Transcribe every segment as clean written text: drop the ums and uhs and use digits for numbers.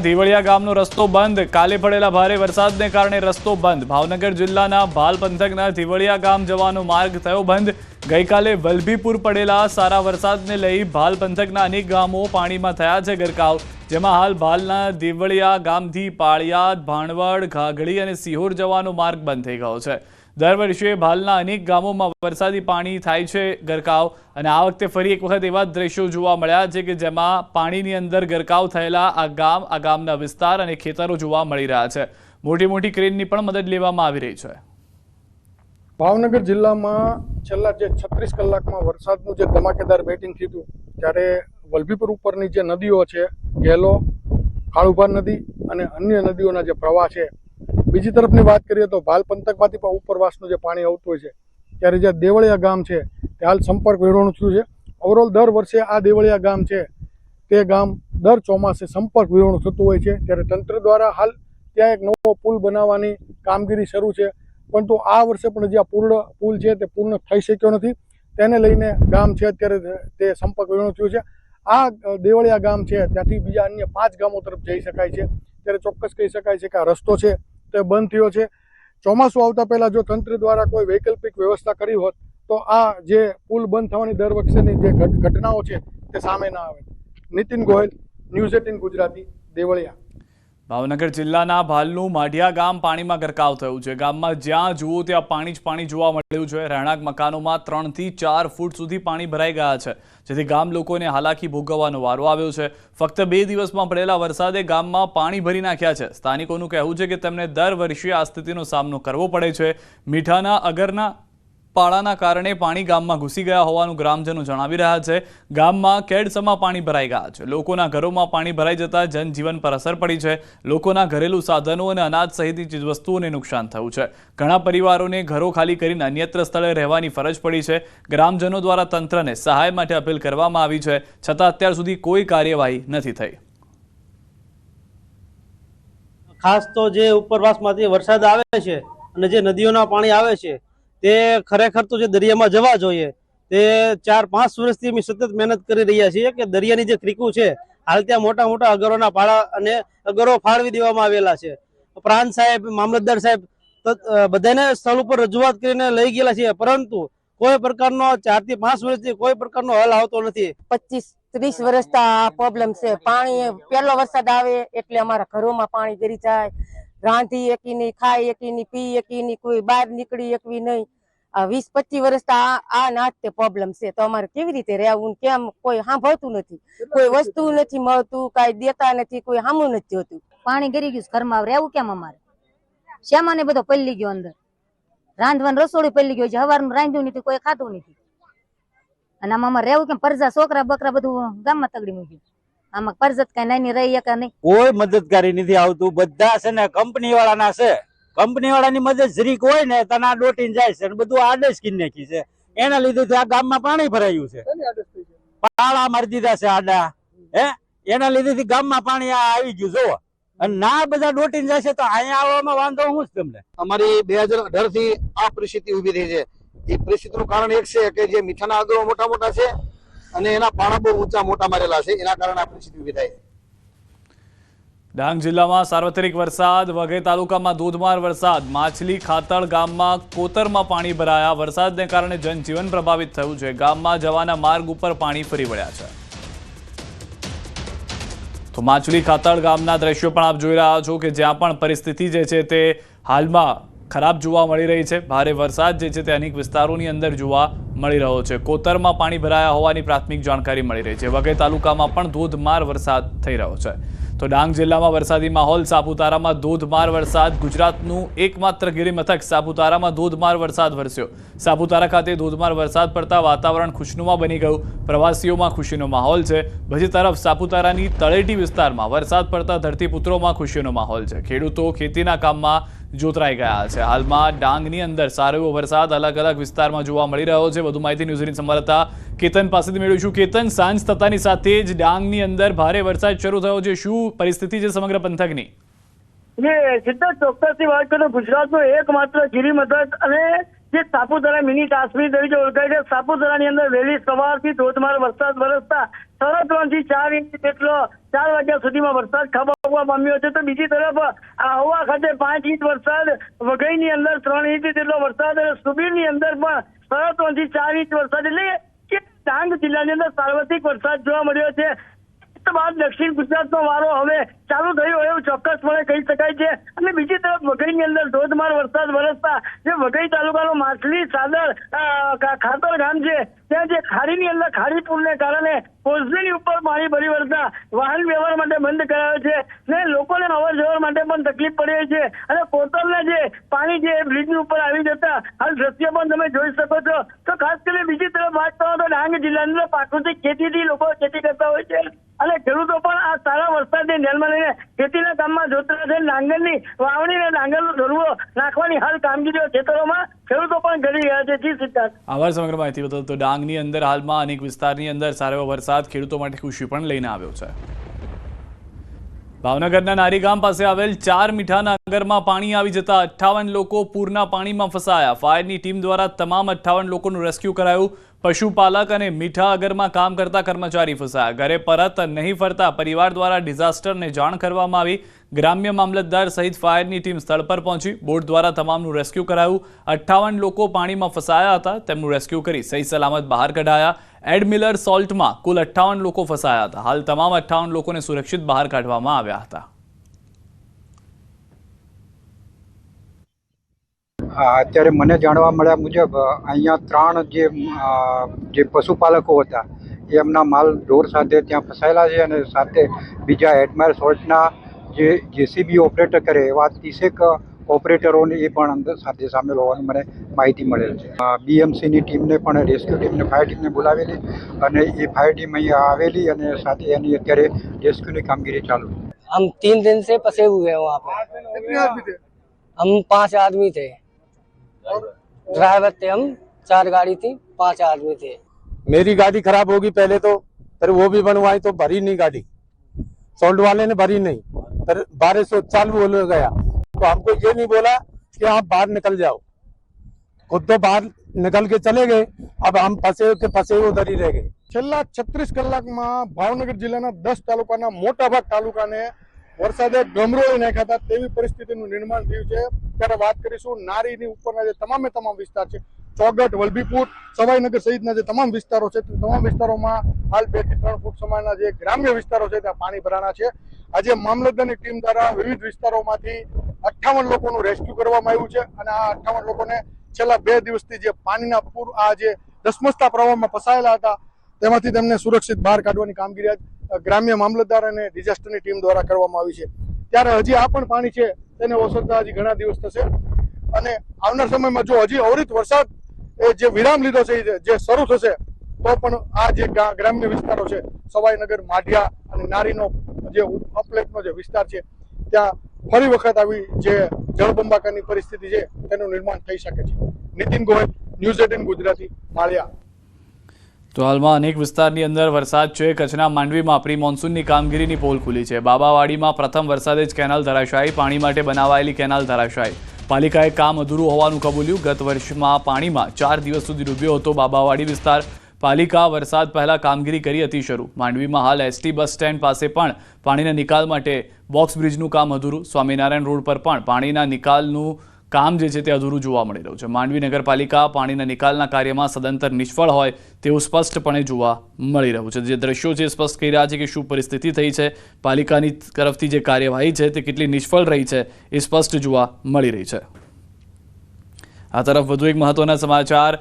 દેવળિયા ગામનો રસ્તો બંધ। કાલે પડેલા ભારે વરસાદને કારણે રસ્તો બંધ। ભાવનગર જિલ્લાના ભાલ પંથકના દેવળિયા ગામ જવાનો માર્ગ થયો બંધ। ગઈકાલે વલભીપુર પડેલા સારા વરસાદને લઈ ભાલ પંથકના અનેક ગામો પાણીમાં થયા છે ગરકાવ। જેમાં હાલ ભાલના દેવળિયા ગામથી પાળિયાદ, ભાણવડ, ઘાઘડી અને સિહોર જવાનો માર્ગ બંધ થઈ ગયો છે। દર વર્ષે ભાલના અનેક ગામોમાં વરસાદી પાણી થાય છે ગરકાવ અને આ વખતે ફરી એક વખત એવા દ્રશ્યો જોવા મળ્યા છે કે જેમાં પાણીની અંદર ગરકાવ થયેલા આ ગામના વિસ્તાર અને ખેતરો જોવા મળી રહ્યા છે। મોટી મોટી ક્રેનની પણ મદદ લેવામાં આવી રહી છે। ભાવનગર જિલ્લામાં છેલ્લા જે 36 કલાકમાં વરસાદનું જે ધમાકેદાર બેટિંગ થયું ત્યારે વલભીપુર ઉપરની જે નદીઓ છે, ગેલો, કાળુભાર નદી અને અન્ય નદીઓના જે પ્રવાહ છે, બીજી તરફની વાત કરીએ તો ભાલ પંથકમાંથી પણ ઉપરવાસનું જે પાણી આવતું હોય છે ત્યારે જે દેવળિયા ગામ છે તે હાલ સંપર્ક વિહોણું થયું છે। ઓવરઓલ દર વર્ષે આ દેવળિયા ગામ છે તે ગામ દર ચોમાસે સંપર્ક વિહોણું થતું હોય છે। ત્યારે તંત્ર દ્વારા હાલ ત્યાં એક નવો પુલ બનાવવાની કામગીરી શરૂ છે, પરંતુ આ વર્ષે પણ જે આ પુલ છે તે પૂર્ણ થઈ શક્યો નથી। તેને લઈને ગામ છે અત્યારે તે સંપર્ક વિહોણું થયું છે। આ દેવળિયા ગામ છે ત્યાંથી બીજા અન્ય 5 ગામો તરફ જઈ શકાય છે। ત્યારે ચોક્કસ કહી શકાય છે કે આ રસ્તો છે તે બંધ થયો છે। ચોમાસું આવતા પહેલા જો તંત્ર દ્વારા કોઈ વૈકલ્પિક વ્યવસ્થા કરી હોત તો આ જે પુલ બંધ થવાની દર વખતેની જે ઘટનાઓ છે તે સામે ના આવે। નીતિન ગોહિલ, ન્યૂઝ 18 ગુજરાતી, દેવળિયા। ભાવનગર જિલ્લાના ભાલનું માઢિયા ગામ પાણીમાં ગરકાવ થયું છે। ગામમાં જ્યાં જુઓ ત્યાં પાણી જ પાણી જોવા મળ્યું છે। રહેણાંક મકાનોમાં 3 થી 4 ફૂટ સુધી પાણી ભરાઈ ગયા છે, જેથી ગામ લોકોને હાલાકી ભોગવવાનો વારો આવ્યો છે। ફક્ત 2 દિવસમાં પડેલા વરસાદે ગામમાં પાણી ભરી નાખ્યા છે। સ્થાનિકોનું કહેવું છે કે તેમને દર વર્ષે આ સ્થિતિનો સામનો કરવો પડે છે। મીઠાના અગરના પાળાના કારણે પાણી ગામમાં ઘૂસી ગયા હોવાનું ગ્રામજનો જણાવી રહ્યા છે। ગામમાં કેડસમા પાણી ભરાઈ ગયા છે। લોકોના ઘરોમાં પાણી ભરાઈ જતા જનજીવન પર અસર પડી છે। લોકોના ઘરેલું સાધનો અને અનાજ સહિતની ચીજવસ્તુઓને નુકસાન થયું છે। ઘણા પરિવારોને ઘરો ખાલી કરીને અન્યત્ર સ્થળે રહેવાની ફરજ પડી છે। ગ્રામજનો દ્વારા તંત્રને સહાય માટે અપીલ કરવામાં આવી છે, છતાં અત્યાર સુધી કોઈ કાર્યવાહી નથી થઈ। ખાસ તો જે ઉપરવાસમાંથી વરસાદ આવે છે અને જે નદીઓના પાણી આવે છે તે ખરેખર તો જે દરિયામાં જવા જોઈએ તે 4-5 વર્ષથી અમે સતત મહેનત કરી રહ્યા છીએ કે દરિયાની જે ક્રીકું છે હાલ ત્યાં મોટા મોટા અગરોના પાળા અને અગરો ફાળવી દેવામાં આવેલા છે। પ્રાંત સાહેબ, મામલતદાર સાહેબ બધાને સ્થળ ઉપર રજૂઆત કરીને લઈ ગયેલા છે, પરંતુ કોઈ પ્રકારનો 4 થી 5 વર્ષથી કોઈ પ્રકારનો હલ આવતો નથી। 25-30 વર્ષથી આ પ્રોબ્લેમ છે। પાણી પહેલો વરસાદ આવે એટલે અમારા ઘરોમાં પાણી ગરી જાય। રાંધી એકી નહીં, ખાઈ એકી નહીં, પી એકી નહીં, કોઈ બહાર નીકળી એકવી નહીં। 20-25 વર્ષથી આ નાજ તે પ્રોબ્લેમ છે, તો અમારે કેવી રીતે રહેવું, કેમ કોઈ સાંભળતું નથી, કોઈ વસ્તુ નથી મળતું, કાંઈ દેતા નથી, કોઈ સામું નથી હોતું। પાણી ગરી ગયું, ઘરમાં રહેવું કેમ? અમારે શ્યામાને બધો પલ્લી ગયો, અંદર રાંધવાનું રસોડું પલ્લી ગયો છે, સવારનું રાંધ્યું નથી, કોઈ ખાતું નથી, અને આમાં અમારે રહેવું કેમ? પરજા છોકરા બકરા બધું ગામમાં તગડી મૂક્યું। આમાં પરજત કઈ નાની રહી કે નહીં, કોઈ મદદગારી નથી આવતું। બધા છે ને કંપની વાળાના છે, કંપની વાળાની મદદ જરીક હોય ને તને દોટીને જાય છે, બધું આડેસ કરી નાખી છે। એના લીધે આ ગામમાં પાણી ભરાયું છે, પાળા મારી દીધા છે આડા, એના લીધે ગામમાં પાણી આવી ગયું જોવો, અને ના બધા દોટીને જાય છે, તો અહીંયા આવવામાં વાંધો શું છે તમને? અમારી 2018 થી આ પરિસ્થિતિ ઉભી થઈ છે। એ પરિસ્થિતિનું કારણ એક છે કે જે મીઠાના અગરો મોટા મોટા છે અને એના પાણા બહુ ઊંચા મોટા મારેલા છે, એના કારણે આ પરિસ્થિતિ ઉભી થાય છે। ડાંગ જિલ્લામાં સાર્વત્રિક વરસાદ, વઘઈ તાલુકામાં ધોધમાર વરસાદ। માછલી ખાતળ ગામમાં કોતરમાં પાણી ભરાયા। વરસાદને કારણે જનજીવન પ્રભાવિત થયું છે। ગામમાં જવાના માર્ગ ઉપર પાણી ફરી વળ્યા છે। તો માછલી ખાતળ ગામના દ્રશ્યો પણ આપ જોઈ રહ્યા છો કે જ્યાં પણ પરિસ્થિતિ જે છે તે હાલમાં ખરાબ જોવા મળી રહી છે। ભારે વરસાદ જે છે તે અનેક વિસ્તારોની અંદર જોવા મળી રહ્યો છે। કોતરમાં પાણી ભરાયા હોવાની પ્રાથમિક જાણકારી મળી રહી છે। વઘઈ તાલુકામાં પણ ધોધમાર વરસાદ થઈ રહ્યો છે। તો ડાંગ જિલ્લામાં વરસાદી માહોલ। સાપુતારામાં ધોધમાર વરસાદ। ગુજરાતનું એકમાત્ર ગિરિમથક સાપુતારામાં ધોધમાર વરસાદ વરસ્યો। સાપુતારા ખાતે ધોધમાર વરસાદ પડતા વાતાવરણ ખુશનુમા બની ગયું। પ્રવાસીઓમાં ખુશીનો માહોલ છે। બીજી તરફ સાપુતારાની તળેટી વિસ્તારમાં વરસાદ પડતા ધરતીપુત્રોમાં ખુશીનો માહોલ છે। ખેડૂતો ખેતીના કામમાં જોતરાઈ ગયા છે। હાલમાં ડાંગની અંદર સારો એવો વરસાદ અલગ અલગ વિસ્તારમાં જોવા મળી રહ્યો છે। વધુ માહિતી ન્યૂઝ 18 સંવાદદાતા કેતન પાસેથી મેળવીશું। કેતન, સાંજ થતાની સાથે જ ડાંગની અંદર ભારે વરસાદ શરૂ થયો છે, શું પરિસ્થિતિ છે સમગ્ર પંથકની? સિદ્ધાર્થ, ચોક્કસથી વાત કરું, ગુજરાતનો એકમાત્ર ગિરિમથક અને જે સાપુતારા મિની કાશ્મીર તરીકે ઓળખાય છે, સાપુતારાની અંદર વહેલી સવારથી ધોધમાર વરસાદ વરસતા 3.5 થી 4 ઇંચ જેટલો 4 વાગ્યા સુધીમાં વરસાદ ખાબકવા પામ્યો છે. તો બીજી તરફ આહવા ખાતે 5 ઇંચ વરસાદ, વઘઈની અંદર 3 ઇંચ જેટલો વરસાદ અને સુબીરની અંદર પણ 3.5 થી 4 ઇંચ વરસાદ, એટલે કે ડાંગ જિલ્લાની અંદર સાર્વત્રિક વરસાદ જોવા મળ્યો છે. બાદ દક્ષિણ ગુજરાતનો વારો હવે ચાલુ થયો એવું ચોક્કસપણે કહી શકાય છે. અને બીજી તરફ વઘઈની અંદર ધોધમાર વરસાદ વરસતા જે વઘઈ તાલુકાનો માછલી સાદર ખાતર ગામ છે ત્યાં જે ખાડીની અંદર ખાડી પૂરને કારણે કોઝવેની ઉપર પાણી ભરી વળતા વાહન વ્યવહાર માટે બંધ કરાયો છે ને લોકોને અવર જવર માટે પણ તકલીફ પડી રહી છે. અને કોતરના જે પાણી છે બ્રિજની ઉપર આવી જતા હાલ દ્રશ્ય પણ તમે જોઈ શકો છો. તો ખાસ કરીને બીજી તરફ વાત કરો તો ડાંગ જિલ્લાની અંદર પ્રાકૃતિક ખેતીથી લોકો ખેતી કરતા હોય છે અને ખેડૂતો પણ આ સારા વરસાદને ધ્યાનમાં લઈને ખેતીના કામમાં જોતરા છે. ડાંગરની વાવણી અને ડાંગરનો ઢોરવો નાખવાની હાલ કામગીરીઓ ખેતરોમાં ખેડૂતો પણ કરી રહ્યા છે. જી સિદ્ધાર્થ. આભાર સમગ્ર માહિતી બદલ. તો ડાંગની અંદર હાલમાં અનેક વિસ્તારની અંદર સારો એવો વરસાદ ખેડૂતો માટે ખુશી પણ લઈને આવ્યો છે. ભાવનગરના નારી ગામ પાસે આવેલ 4 મીઠાના નગરમાં પાણી આવી જતા 58 લોકો પૂરના પાણીમાં ફસાયા. ફાયરની ટીમ દ્વારા તમામ 58 લોકોનું રેસ્ક્યુ કરાયું. પશુપાલક અને મીઠા અગરમાં કામ કરતા કર્મચારી ફસાયા. ઘરે પરત નહીં ફરતા પરિવાર દ્વારા ડિઝાસ્ટરને જાણ કરવામાં આવી. ગ્રામ્ય મામલતદાર સહિત ફાયરની ટીમ સ્થળ પર પહોંચી. બોટ દ્વારા તમામનું રેસ્ક્યુ કરાયું. 58 લોકો પાણીમાં ફસાયા હતા, તેમનું રેસ્ક્યુ કરી સહી સલામત બહાર કઢાયા. એડમિલર સોલ્ટમાં કુલ 58 લોકો ફસાયા હતા. હાલ તમામ 58 લોકોને સુરક્ષિત બહાર કાઢવામાં આવ્યા હતા. અત્યારે મને જાણવા મળ્યા મુજબ અહીંયા 3 જે પશુપાલકો હતા એમના માલ ઢોર સાથે ત્યાં ફસાયેલા છે અને સાથે બીજા એડમાયર સોલ્ટના જે જેસીબી ઓપરેટર કરે એવા 30 ઓપરેટરોને એ પણ અંદર સાથે સામેલ હોવાની મને માહિતી મળેલ છે. બીએમસીની ટીમને પણ રેસ્ક્યુ ટીમને ફાયર ટીમને બોલાવેલી અને એ ફાયર ટીમ અહીંયા આવેલી અને સાથે એની અત્યારે રેસ્ક્યુની કામગીરી ચાલુ છે. हम 3 दिन से फंसे हुए हैं वहाँ पे. कितने आदमी थे? हम 5 आदमी थे. ड्राइवर थे हम, 4 गाड़ी थी, 5 आदमी थे. मेरी गाड़ी खराब होगी पहले तो, फिर वो भी बनवाई तो भरी नहीं गाड़ी, सोल्ट वाले ने भरी नहीं, फिर बारिश चालू हो गया तो हमको ये नहीं बोला कि आप बाहर निकल जाओ, खुद तो बाहर निकल के चले गए. अब हम फंसे उधर ही रह गए. છેલ્લા 36 કલાકમાં ભાવનગર જિલ્લાના 10 તાલુકાના મોટાભાગ તાલુકાને વરસાદે ગમરોળી નાખ્યા હતા તેવી પરિસ્થિતિનું નિર્માણ થયું છે. ત્યારે વાત કરીશું નારીની ઉપરના જે તમામે તમામ વિસ્તાર છે, ચોગટ, વલભીપુર, સવાઈનગર સહિતના જે તમામ વિસ્તારો છે તે તમામ વિસ્તારોમાં હાલ 2 થી 3 ફૂટ સમાયના જે ગ્રામ્ય વિસ્તારો છે ત્યાં પાણી ભરાણા છે. આજે મામલતદારની ટીમ દ્વારા વિવિધ વિસ્તારોમાંથી 58 લોકોનું રેસ્ક્યુ કરવામાં આવ્યું છે અને આ 58 લોકોને છેલ્લા 2 દિવસથી જે પાણીના પૂર આ જે ધસમસતા પ્રવાહમાં ફસાયેલા હતા તેમાંથી તેમને સુરક્ષિત બહાર કાઢવાની કામગીરી ગ્રામ્ય મામલતદાર અને ડિઝાસ્ટરની ટીમ દ્વારા કરવામાં આવી છે. ત્યારે હજી આ પણ પાણી છે તેને ઓસરતા હજી ઘણા દિવસ થશે અને આવનાર સમયમાં જો હજી અવિરત વરસાદ જે વિરામ લીધો છે જે શરૂ થશે તો પણ આ જે ગ્રામ્ય વિસ્તારો છે સવાઈનગર, માઢિયા અને નારીનો જે અપલેટનો જે વિસ્તાર છે ત્યાં ફરી વખત આવી જે જળબંબાકારની પરિસ્થિતિ છે તેનું નિર્માણ થઈ શકે છે. નીતિન ગોયલ, ન્યૂઝ 18 ગુજરાતી, માળિયા. તો હાલમાં અનેક વિસ્તારની અંદર વરસાદ છે. કચ્છના માંડવીમાં પ્રી મોન્સૂનની કામગીરીની પોલ ખુલી છે. બાબાવાડીમાં પ્રથમ વરસાદે જ કેનાલ ધરાશાયી. પાણી માટે બનાવાયેલી કેનાલ ધરાશાયી. પાલિકાએ કામ અધૂરું હોવાનું કબૂલ્યું. ગત વર્ષમાં પાણીમાં 4 દિવસ સુધી ડૂબ્યો હતો બાબાવાડી વિસ્તાર. પાલિકા વરસાદ પહેલા કામગીરી કરી હતી શરૂ. માંડવીમાં હાલ એસટી બસ સ્ટેન્ડ પાસે પણ પાણીના નિકાલ માટે બોક્સ બ્રિજનું કામ અધૂરું. સ્વામિનારાયણ રોડ પર પણ પાણીના નિકાલનું કામ જે છે તે અધૂરું જોવા મળી રહ્યું છે. માંડવી નગરપાલિકા પાણીના નિકાલના કાર્યમાં સદંતર નિષ્ફળ હોય તેવું સ્પષ્ટપણે જોવા મળી રહ્યું છે. જે દ્રશ્યો છે સ્પષ્ટ કહી રહ્યા છે કે શું પરિસ્થિતિ થઈ છે, પાલિકાની તરફથી જે કાર્યવાહી છે તે કેટલી નિષ્ફળ રહી છે એ સ્પષ્ટ જોવા મળી રહી છે. આ તરફ વધુ એક મહત્વના સમાચાર.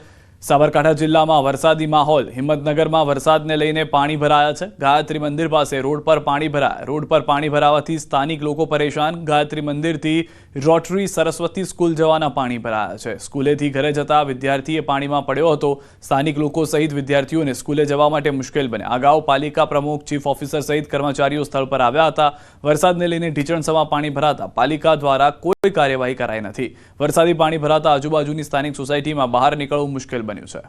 સાબરકાંઠા જિલ્લામાં વરસાદી માહોલ. હિંમતનગરમાં વરસાદને લઈને પાણી ભરાયા છે. ગાયત્રી મંદિર પાસે રોડ પર પાણી ભરાયા. રોડ પર પાણી ભરાવાથી સ્થાનિક લોકો પરેશાન. ગાયત્રી મંદિરથી રોટરી સરસ્વતી સ્કૂલ જવાના પાણી ભરાયા છે. સ્કૂલેથી ઘરે જતા વિદ્યાર્થીએ પાણીમાં પડ્યો હતો. સ્થાનિક લોકો સહિત વિદ્યાર્થીઓને સ્કૂલે જવા માટે મુશ્કેલ બન્યા. અગાઉ પાલિકા પ્રમુખ, ચીફ ઓફિસર સહિત કર્મચારીઓ સ્થળ પર આવ્યા હતા. વરસાદને લઈને ઢીચણસમાં પાણી ભરાતા પાલિકા દ્વારા કોઈ કાર્યવાહી કરાઈ નથી. વરસાદી પાણી ભરાતા આજુબાજુની સ્થાનિક સોસાયટીમાં બહાર નીકળવું મુશ્કેલ બન્યું છે.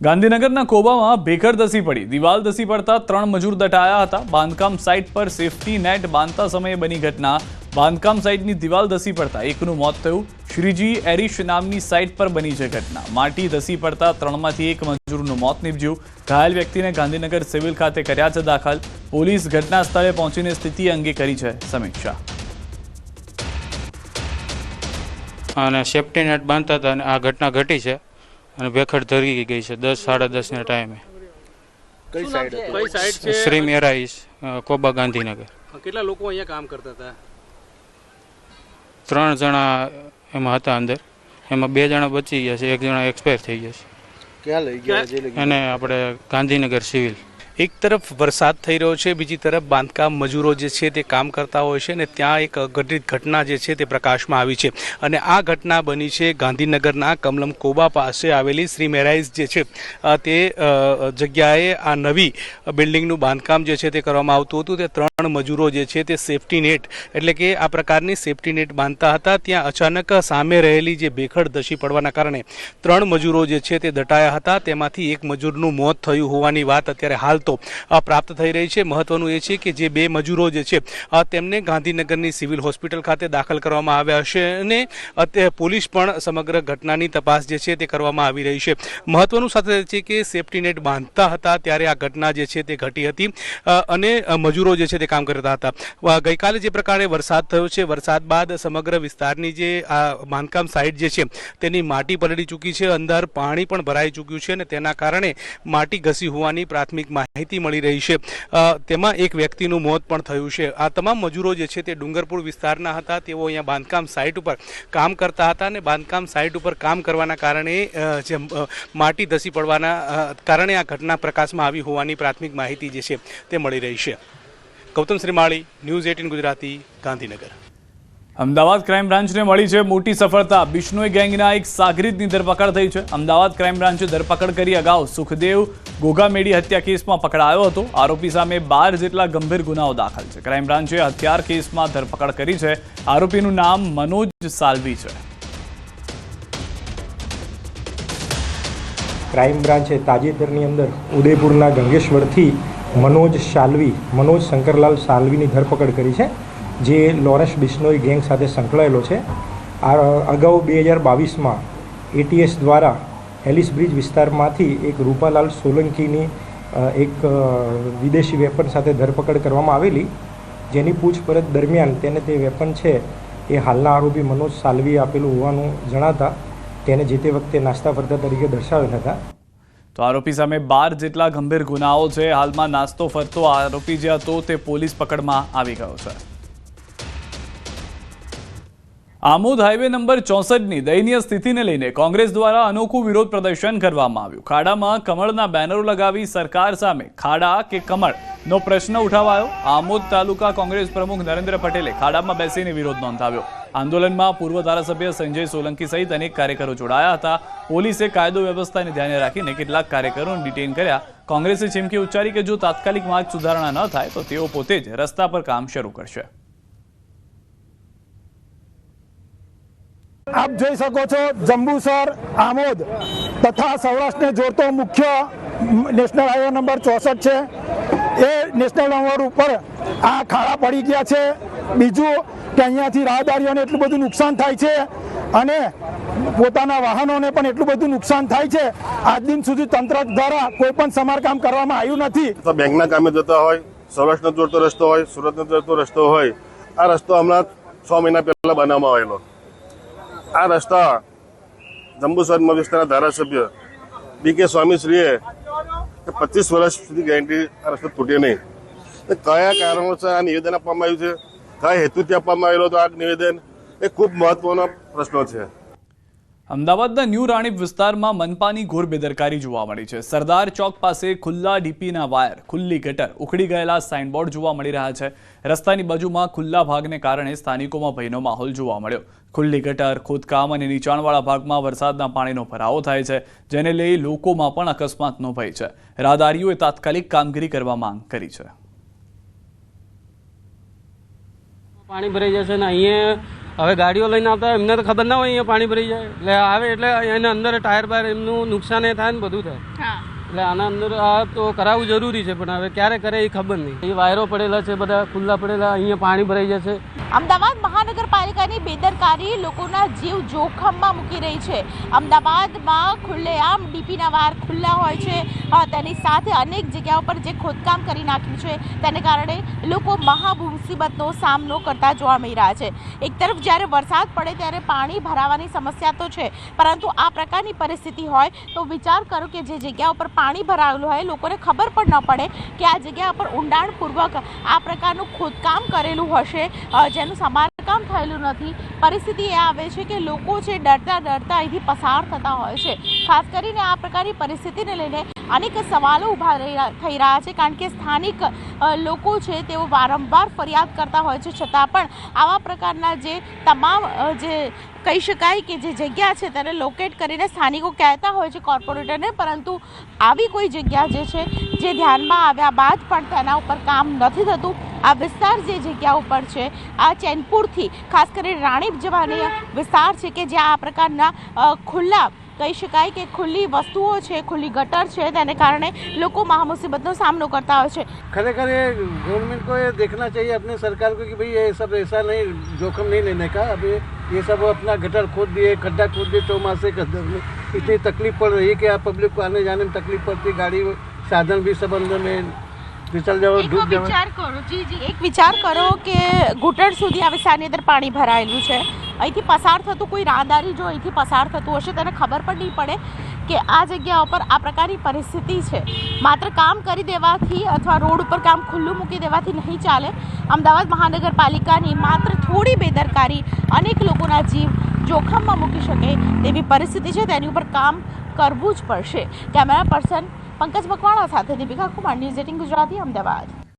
ગાંધીનગરના કોબામાં ભેખડ ધસી પડી. દિવાલ ધસી પડતા 3 મજૂર દટાયા હતા. બાંધકામ સાઇટ પર સેફટી નેટ બાંધતા સમયે બની ઘટના. બાંધકામ સાઇટની દિવાલ ધસી પડતા એકનું મોત થયું. શ્રીજી એરિશ નામની સાઇટ પર બની છે ઘટના. માટી ધસી પડતા 3માંથી 1 મજૂરનું મોત નીપજ્યું. ઘાયલ વ્યક્તિને ગાંધીનગર સિવિલ ખાતે કર્યા છે દાખલ. પોલીસ ઘટના સ્થળે પહોંચીને સ્થિતિ અંગે કરી છે સમીક્ષા. અને સેફ્ટી નેટ બાંધતા હતા અને આ ઘટના ઘટી છે અને ભેખડ ધરી ગઈ છે 10-10:30 ના ટાઈમે. કઈ સાઈડ છે? શ્રી મેરાઈસ, કોબા, ગાંધીનગર. કેટલા લોકો અહીંયા કામ કરતા હતા? 3 જણા એમાં હતા અંદર. એમાં 2 જણા બચી ગયા છે, 1 જણા એક્સપાયર થઈ ગયા છે. ક્યાં લઈ ગયા? અને આપણે ગાંધીનગર સિવિલ. એક તરફ વરસાદ થઈ રહ્યો છે, બીજી તરફ બાંધકામ મજૂરો જે છે તે કામ કરતા હોય છે ને ત્યાં એક ઘટિત ઘટના જે છે તે પ્રકાશમાં આવી છે. અને આ ઘટના બની છે ગાંધીનગરના કમલમ કોબા પાસે આવેલી શ્રી મેરાઈઝ જે છે તે જગ્યાએ આ નવી બિલ્ડિંગનું બાંધકામ જે છે તે કરવામાં આવતું હતું. તે 3 મજૂરો જે છે તે સેફ્ટી નેટ એટલે કે આ પ્રકારની સેફ્ટી નેટ બાંધતા હતા. ત્યાં અચાનક સામે રહેલી જે ભેખડ ધસી પડવાના કારણે 3 મજૂરો જે છે તે દટાયા હતા. તેમાંથી 1 મજૂરનું મોત થયું હોવાની વાત અત્યારે હાલ તો પ્રાપ્ત થઈ રહી છે. મહત્વનું એ છે કે જે 2 મજૂરો જે છે તેમને ગાંધીનગરની સિવિલ હોસ્પિટલ ખાતે દાખલ કરવામાં આવ્યા હશે અને અત્યારે પોલીસ પણ સમગ્ર ઘટનાની તપાસ જે છે તે કરવામાં આવી રહી છે. મહત્વનું સાથે છે કે સેફ્ટી નેટ બાંધતા હતા ત્યારે આ ઘટના જે છે તે ઘટી હતી અને મજૂરો જે છે તે કામ કરતા હતા. ગઈકાલે જે પ્રકારે વરસાદ થયો છે, વરસાદ બાદ સમગ્ર વિસ્તારની જે આ બાંધકામ સાઇટ જે છે તેની માટી પલળી ચૂકી છે, અંદર પાણી પણ ભરાઈ ચૂક્યું છે અને તેના કારણે માટી ઘસી હોવાની પ્રાથમિક માહિતી મળી રહી છે. તેમાં 1 વ્યક્તિનું મોત પણ થયું છે. આ તમામ મજૂરો જે છે તે ડુંગરપુર વિસ્તારના હતા. તેઓ અહીંયા બાંધકામ સાઇટ ઉપર કામ કરતા હતા અને બાંધકામ સાઇટ ઉપર કામ કરવાના કારણે જે માટી ધસી પડવાના કારણે આ ઘટના પ્રકાશમાં આવી હોવાની પ્રાથમિક માહિતી જે છે તે મળી રહી છે. ગૌતમ શ્રીમાળી, ન્યૂઝ 18 ગુજરાતી, ગાંધીનગર. અમદાવાદ ક્રાઇમ બ્રાન્ચને મળી છે મોટી સફળતા. બિશ્નોઈ ગેંગના એક સાગરીતની ધરપકડ થઈ છે. અમદાવાદ ક્રાઇમ બ્રાન્ચે ધરપકડ કરી. અગાઉ સુખદેવ ગોગામેડી હત્યા કેસમાં પકડાયો હતો. આરોપી સામે 12 જેટલા ગંભીર ગુનાઓ દાખલ છે. ક્રાઇમ બ્રાન્ચે હથિયાર કેસમાં ધરપકડ કરી છે. આરોપીનું નામ મનોજ સાલ્વી છે. ક્રાઇમ બ્રાન્ચે તાજેતરની અંદર ઉદયપુરના ગંગેશ્વરથી મનોજ શંકરલાલ સાલ્વીની ધરપકડ કરી છે, જે લોરેન્સ બિશ્નોઈ ગેંગ સાથે સંકળાયેલો છે. આ અગાઉ 2022માં એટીએસ દ્વારા એલિસ બ્રિજ વિસ્તારમાંથી એક રૂપાલાલ સોલંકીની એક વિદેશી વેપન સાથે ધરપકડ કરવામાં આવેલી, જેની પૂછપરછ દરમિયાન તેને તે વેપન છે એ હાલના આરોપી મનોજ સાલ્વીએ આપેલું હોવાનું જણાતા તેને જે તે વખતે નાસ્તા ફરતા તરીકે દર્શાવેલ હતા. તો આરોપી સામે 12 જેટલા ગંભીર ગુનાઓ છે. હાલમાં નાસ્તો ફરતો આરોપી જે હતો તે પોલીસ પકડમાં આવી ગયો છે. આમોદ હાઈવે નંબર 64ની દયનીય સ્થિતિને લઈને કોંગ્રેસ દ્વારા અનોખું વિરોધ પ્રદર્શન કરવામાં આવ્યું. ખાડામાં કમળના બેનરો લગાવી સરકાર સામે ખાડા કે કમળનો પ્રશ્ન ઉઠાવાયો. આમોદ તાલુકા કોંગ્રેસ પ્રમુખ નરેન્દ્ર પટેલે ખાડામાં બેસીને વિરોધ નોંધાવ્યો. આંદોલનમાં પૂર્વ ધારાસભ્ય સંજય સોલંકી સહિત અનેક કાર્યકરો જોડાયા હતા. પોલીસે કાયદો વ્યવસ્થાને ધ્યાને રાખીને કેટલાક કાર્યકરોને ડિટેઇન કર્યા. કોંગ્રેસે ચીમકી ઉચ્ચારી કે જો તાત્કાલિક માર્ગ સુધારણા ન થાય તો તેઓ પોતે જ રસ્તા પર કામ શરૂ કરશે. આપ જોઈ શકો છો જંબુસર, આમોદ તથા સૌરાષ્ટ્રને જોડતો મુખ્ય નેશનલ હાઈવે નંબર 64 છે. એ નેશનલ હાઈવે ઉપર આ ખાડા પડી ગયા છે. બીજું કે અહીંયાથી રાહદારીઓને એટલું બધું નુકસાન થાય છે અને પોતાના વાહનોને પણ એટલું બધું નુકસાન થાય છે. આજ દિન સુધી તંત્ર દ્વારા કોઈ પણ સમારકામ કરવામાં આવ્યું નથી. બેંકના કામે જતા હોય, સૌરાષ્ટ્રનો જોડતો રસ્તો હોય, સુરતનો જોડતો રસ્તો હોય, આ રસ્તો હમણાં 6 મહિના પહેલા બનાવવામાં આવેલો. આ રસ્તા જંબુસર વિસ્તારના ધારાસભ્ય ડી.કે. સ્વામીશ્રીએ 25 વર્ષ સુધી ગેરંટી આ રસ્તો તૂટે નહીં. કયા કારણોસર આ નિવેદન આપવામાં આવ્યું છે, કયા હેતુથી આપવામાં આવેલો હતો આ નિવેદન, એ ખૂબ મહત્વનો પ્રશ્નો છે. અમદાવાદના ન્યૂ રાણીપ વિસ્તારમાં મનપાની ઘોર બેદરકારી જોવા મળી છે. સરદાર ચોક પાસે ખુલ્લા ડીપીના વાયર, ખુલ્લી ગટર, ઉખડી ગયેલા સાઇનબોર્ડ જોવા મળી રહ્યા છે. રસ્તાની બાજુમાં ખુલ્લા ભાગને કારણે સ્થાનિકોમાં ભયનો માહોલ જોવા મળ્યો. ખુલ્લી ગટર, ખોદકામ અને નીચાણવાળા ભાગમાં વરસાદના પાણીનો ભરાવો થાય છે, જેને લઈ લોકોમાં પણ અકસ્માતનો ભય છે. રાહદારીઓએ તાત્કાલિક કામગીરી કરવા માંગ કરી છે. પાણી ભરાઈ જશે ને અહીંયા હવે ગાડીઓ લઈને આવતા હોય એમને તો ખબર ના હોય અહીંયા પાણી ભરાઈ જાય એટલે આવે એટલે એના અંદર ટાયર બાયર એમનું નુકસાન એ થાય ને બધું થાય. એટલે આના અંદર આ તો કરાવવું જરૂરી છે, પણ હવે ક્યારે કરે એ ખબર નહીં. એ વાયરો પડેલા છે, બધા ખુલ્લા પડેલા, અહીંયા પાણી ભરાઈ જશે. અમદાવાદ મહાનગરપાલિકાની બેદરકારી લોકોના જીવ જોખમમાં મૂકી રહી છે. અમદાવાદમાં ખુલ્લેઆમ ડીપીના વાયર ખુલ્લા હોય છે, તેની સાથે અનેક જગ્યાઓ પર જે ખોદકામ કરી નાખ્યું છે તેને કારણે લોકો મહા મુસીબતનો સામનો કરતા જોવા મળી રહ્યા છે. એક તરફ જ્યારે વરસાદ પડે ત્યારે પાણી ભરાવાની સમસ્યા તો છે, પરંતુ આ પ્રકારની પરિસ્થિતિ હોય તો વિચાર કરો કે જે જગ્યા ઉપર પાણી ભરાયેલું હોય લોકોને ખબર પણ ન પડે કે આ જગ્યા પર ઊંડાણપૂર્વક આ પ્રકારનું ખોદકામ કરેલું હશે, જેનું સમારકામ થયેલું નથી. પરિસ્થિતિ એ આવે છે કે લોકો છે ડરતા ડરતા અહીંથી પસાર થતા હોય છે. ખાસ કરીને આ પ્રકારની પરિસ્થિતિને લઈને અનેક સવાલો ઊભા થઈ રહ્યા છે, કારણ કે સ્થાનિક લોકો છે તેઓ વારંવાર ફરિયાદ કરતા હોય છે, છતાં પણ આવા પ્રકારના જે તમામ જે કહી શકાય કે જે જગ્યા છે તેને લોકેટ કરીને સ્થાનિકો કહેતા હોય છે કોર્પોરેટરને, પરંતુ આવી કોઈ જગ્યા જે છે જે ધ્યાનમાં આવ્યા બાદ પણ તેના ઉપર કામ નથી થતું. આ વિસ્તાર જે જગ્યા ઉપર છે આ ચેનપુરથી ખાસ કરીને રાણીપ જવાની વિસ્તાર છે કે જ્યાં આ પ્રકારના ખુલ્લા કહી શકાય કે ખુલ્લી વસ્તુઓ છે, ખુલ્લી ગટર છે, તેને કારણે લોકો મહા મુસીબતનો सामना करता है. खरेखर ये गवर्नमेंट को ये देखना चाहिए अपने सरकार को कि भाई ये सब ऐसा नहीं, जोखिम नहीं लेने का. अभी ये सब अपना गटर खोद दिए, खड्डा खोद दिए, चौमासे गटर में इतनी तकलीफ पड़ रही है कि आप पब्लिक को आने जाने में तकलीफ पड़ती, गाड़ी साधन भी सब अंदर में फिसल जाओ, डूब जाओ. विचार करो एक विचार करो કે ઘૂંટણ સુધી આ વિસ્તારની અંદર પાણી ભરાયેલું છે. અહીંથી પસાર થતું કોઈ રાહદારી જો અહીંથી પસાર થતું હશે તેને ખબર પણ નહીં પડે કે આ જગ્યા ઉપર આ પ્રકારની પરિસ્થિતિ છે. માત્ર કામ કરી દેવાથી અથવા રોડ ઉપર કામ ખુલ્લું મૂકી દેવાથી નહીં ચાલે. અમદાવાદ મહાનગરપાલિકાની માત્ર થોડી બેદરકારી અનેક લોકોના જીવ જોખમમાં મૂકી શકે તેવી પરિસ્થિતિ છે, તેની ઉપર કામ કરવું જ પડશે. કેમેરા પર્સન પંકજ મકવાણા સાથે દીપિકા કુમાર, ન્યૂઝ 18 ગુજરાતી, અમદાવાદ.